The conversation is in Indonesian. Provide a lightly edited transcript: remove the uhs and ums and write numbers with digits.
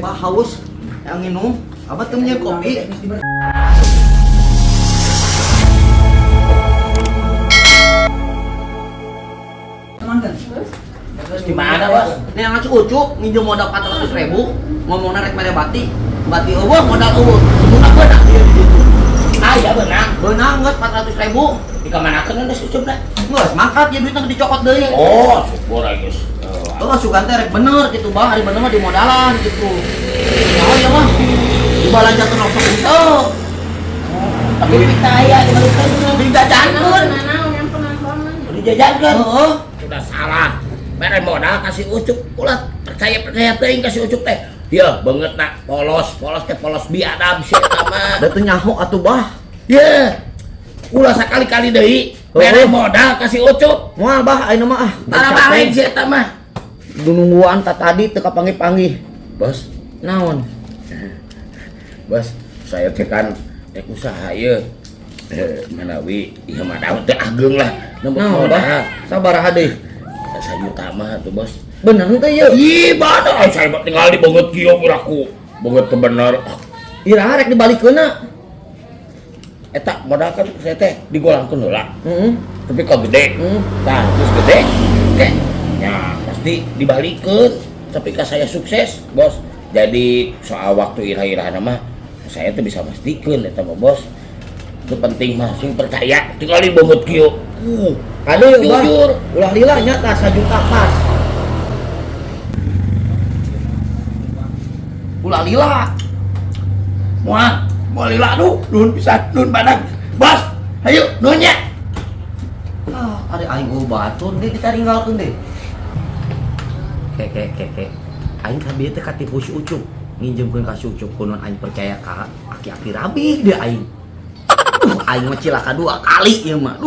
bah haus yang minum abah temennya kopi. Terus gimana bos? Ini yang ngasih ucuk minjem modal 400.000 ngomong narek mere bati eueuh modal eueuh semunah beunang dia di situ. Ah ya benang Geus 400.000 dikamanakeun geus ucupna. geus mangkat ya duitnya dicokot deui. Oh syukur guys. Oh, sugan teh rek bener gitu, Bah. Hari bener mah di modalan gitu. Naon ya mah? Dibalanjakeun langsung henteu. Tapi kita aya dibalikkeun Dijajankeun. dijajankeun. Heeh. Sudah salah. Mere modal kasih ucup ulah percaya teuing kasih ucup teh. Ya banget nak polos teh polos biadab sih eta mah. Da teu nyaho atuh, Bah. Ya. Ulah sakali-kali deui mere modal kasih ucup. Moal, Bah, ayeuna mah ah. Tara sih eta mah. Nungguan tadi teu kapanggih-panggih. Bos, Naon? bos, saya teh kan usaha ieu. Menawi ieu mah daun teh ageng lah. Naon, Bah? Sabaraha deui? 1 juta mah tuh, Bos. Bener teh ieu. Ih, badan saya mah tinggal di banget kieu iraku. Banget teu bener. Ira rek dibalikeunna. Eta modal kan saya teh digolangkeun heula. Heeh. Tapi kok gede. Tah, terus gede. Oke. Ya, pasti dibalikeun. Tapi ka saya sukses, Bos. Jadi soal waktu irah-irahna mah saya tuh bisa pastikeun eta mah, Bos. Itu penting mah sing percaya tinggal di banget kieu. Aduh, Bah. Jujur. Ulah lila nya tah 1 juta pas. Ulah lila. Mau lila nuhun pisan, nuhun badan. Bos, ayo nuhun nya. Ah, ari aing batur deui ditaringgalkeun deui. Kek. Aing kabeh teh katipu si Ucup. Nginjemkeun ka si Ucup kunaon aing percaya ka aki-aki rabih deh aing. Aing mah cilaka 2 kali ieu mah.